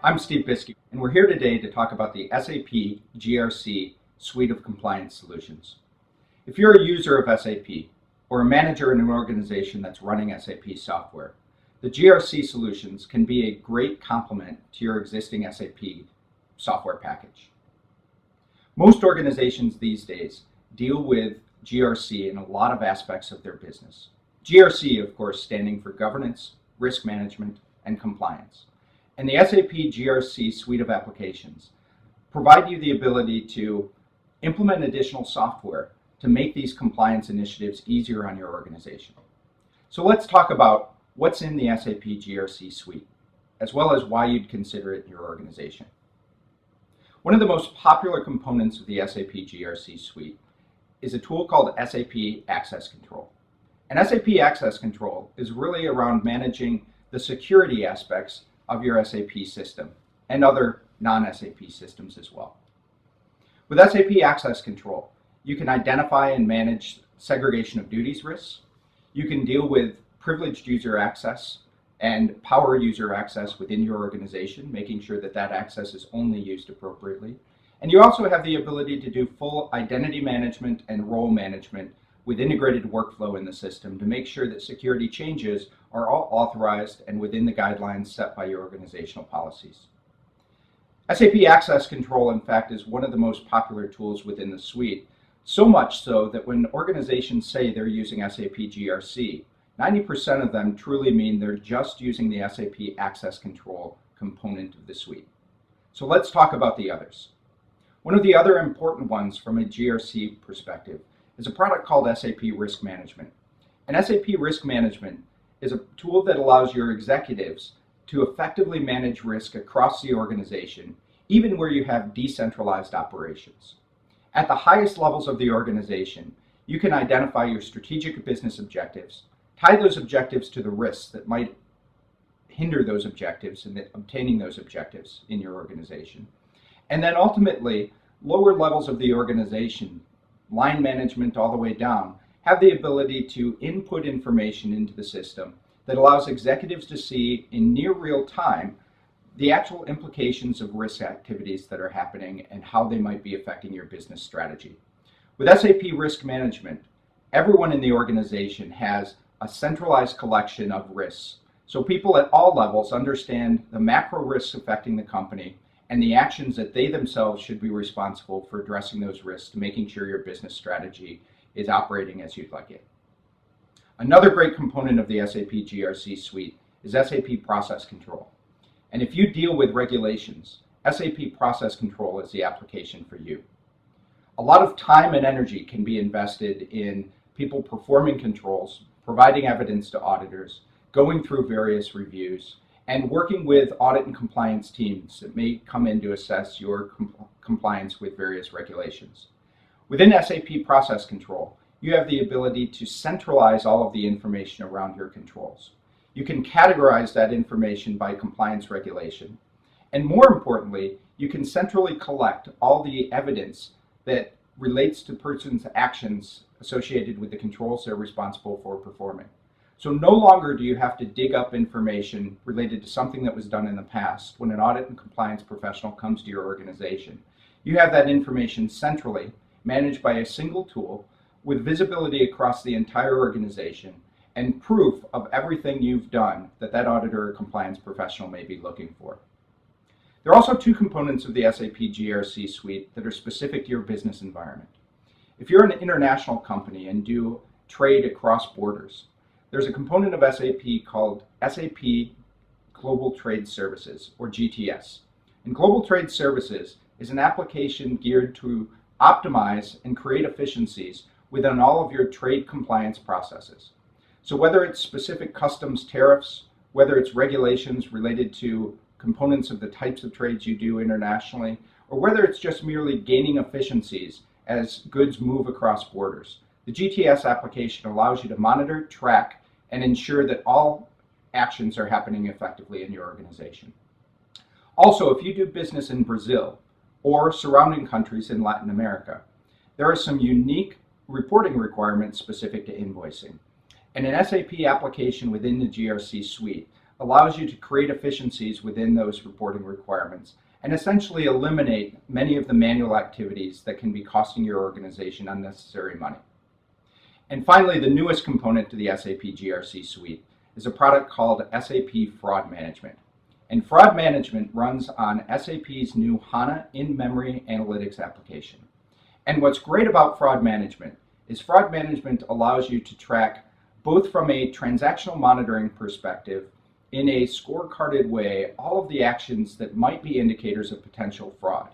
I'm Steve Biskey, and we're here today to talk about the SAP GRC Suite of Compliance Solutions. If you're a user of SAP or a manager in an organization that's running SAP software, the GRC solutions can be a great complement to your existing SAP software package. Most organizations these days deal with GRC in a lot of aspects of their business. GRC, of course, standing for Governance, Risk Management, and Compliance. And the SAP GRC suite of applications provide you the ability to implement additional software to make these compliance initiatives easier on your organization. So let's talk about what's in the SAP GRC suite, as well as why you'd consider it in your organization. One of the most popular components of the SAP GRC suite is a tool called SAP Access Control. And SAP Access Control is really around managing the security aspects of your SAP system and other non-SAP systems as well. With SAP Access Control, you can identify and manage segregation of duties risks. You can deal with privileged user access and power user access within your organization, making sure that that access is only used appropriately. And you also have the ability to do full identity management and role management with integrated workflow in the system to make sure that security changes are all authorized and within the guidelines set by your organizational policies. SAP Access Control, in fact, is one of the most popular tools within the suite, so much so that when organizations say they're using SAP GRC, 90% of them truly mean they're just using the SAP Access Control component of the suite. So let's talk about the others. One of the other important ones from a GRC perspective is a product called SAP Risk Management. And SAP Risk Management is a tool that allows your executives to effectively manage risk across the organization, even where you have decentralized operations. At the highest levels of the organization, you can identify your strategic business objectives, tie those objectives to the risks that might hinder those objectives and obtaining those objectives in your organization. And then ultimately, lower levels of the organization, line management all the way down, have the ability to input information into the system that allows executives to see in near real time the actual implications of risk activities that are happening and how they might be affecting your business strategy. With SAP Risk Management, everyone in the organization has a centralized collection of risks. So people at all levels understand the macro risks affecting the company and the actions that they themselves should be responsible for addressing those risks to making sure your business strategy is operating as you'd like it. Another great component of the SAP GRC suite is SAP Process Control. And if you deal with regulations, SAP Process Control is the application for you. A lot of time and energy can be invested in people performing controls, providing evidence to auditors, going through various reviews, and working with audit and compliance teams that may come in to assess your compliance with various regulations. Within SAP Process Control, you have the ability to centralize all of the information around your controls. You can categorize that information by compliance regulation, and more importantly, you can centrally collect all the evidence that relates to persons' actions associated with the controls they're responsible for performing. So no longer do you have to dig up information related to something that was done in the past when an audit and compliance professional comes to your organization. You have that information centrally managed by a single tool with visibility across the entire organization and proof of everything you've done that that auditor or compliance professional may be looking for. There are also two components of the SAP GRC suite that are specific to your business environment. If you're an international company and do trade across borders, there's a component of SAP called SAP Global Trade Services, or GTS. And Global Trade Services is an application geared to optimize and create efficiencies within all of your trade compliance processes. So whether it's specific customs tariffs, whether it's regulations related to components of the types of trades you do internationally, or whether it's just merely gaining efficiencies as goods move across borders, the GTS application allows you to monitor, track, and ensure that all actions are happening effectively in your organization. Also, if you do business in Brazil or surrounding countries in Latin America, there are some unique reporting requirements specific to invoicing. And an SAP application within the GRC suite allows you to create efficiencies within those reporting requirements and essentially eliminate many of the manual activities that can be costing your organization unnecessary money. And finally, the newest component to the SAP GRC Suite is a product called SAP Fraud Management. And Fraud Management runs on SAP's new HANA in-memory analytics application. And what's great about Fraud Management is Fraud Management allows you to track both from a transactional monitoring perspective in a scorecarded way all of the actions that might be indicators of potential fraud.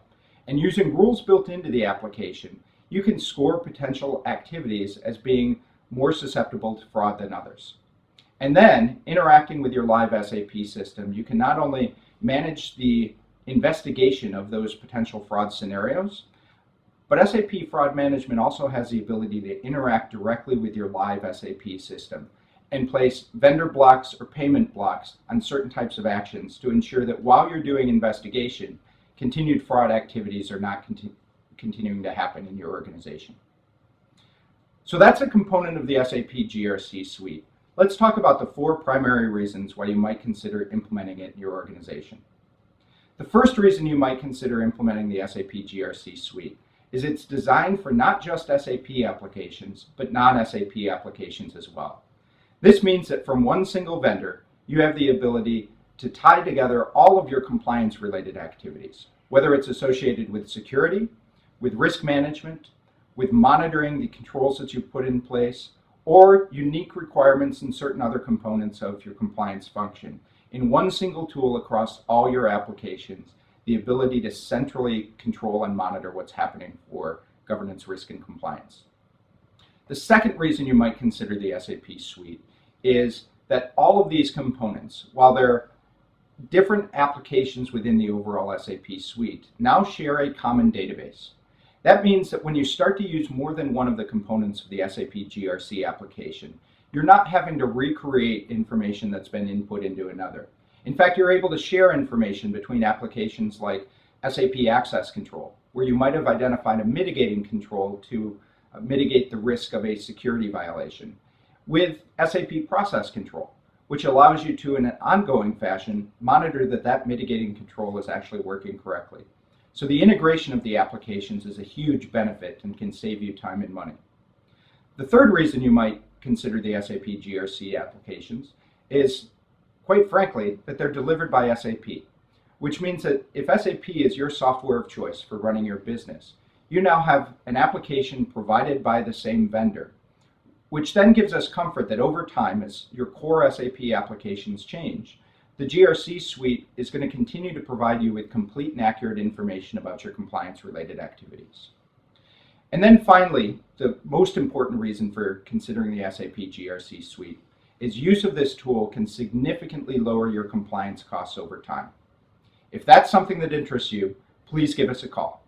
And using rules built into the application, you can score potential activities as being more susceptible to fraud than others. And then, interacting with your live SAP system, you can not only manage the investigation of those potential fraud scenarios, but SAP Fraud Management also has the ability to interact directly with your live SAP system and place vendor blocks or payment blocks on certain types of actions to ensure that while you're doing investigation, continued fraud activities are not continuing to happen in your organization. So that's a component of the SAP GRC Suite. Let's talk about the 4 primary reasons why you might consider implementing it in your organization. The first reason you might consider implementing the SAP GRC Suite is it's designed for not just SAP applications, but non-SAP applications as well. This means that from one single vendor, you have the ability to tie together all of your compliance-related activities, whether it's associated with security, with risk management, with monitoring the controls that you put in place, or unique requirements in certain other components of your compliance function. In one single tool across all your applications, the ability to centrally control and monitor what's happening for governance, risk, and compliance. The second reason you might consider the SAP Suite is that all of these components, while they're different applications within the overall SAP Suite, now share a common database. That means that when you start to use more than one of the components of the SAP GRC application, you're not having to recreate information that's been input into another. In fact, you're able to share information between applications like SAP Access Control, where you might have identified a mitigating control to mitigate the risk of a security violation, with SAP Process Control, which allows you to, in an ongoing fashion, monitor that that mitigating control is actually working correctly. So the integration of the applications is a huge benefit and can save you time and money. The third reason you might consider the SAP GRC applications is, quite frankly, that they're delivered by SAP, which means that if SAP is your software of choice for running your business, you now have an application provided by the same vendor, which then gives us comfort that over time, as your core SAP applications change, the GRC Suite is going to continue to provide you with complete and accurate information about your compliance-related activities. And then finally, the most important reason for considering the SAP GRC Suite is use of this tool can significantly lower your compliance costs over time. If that's something that interests you, please give us a call.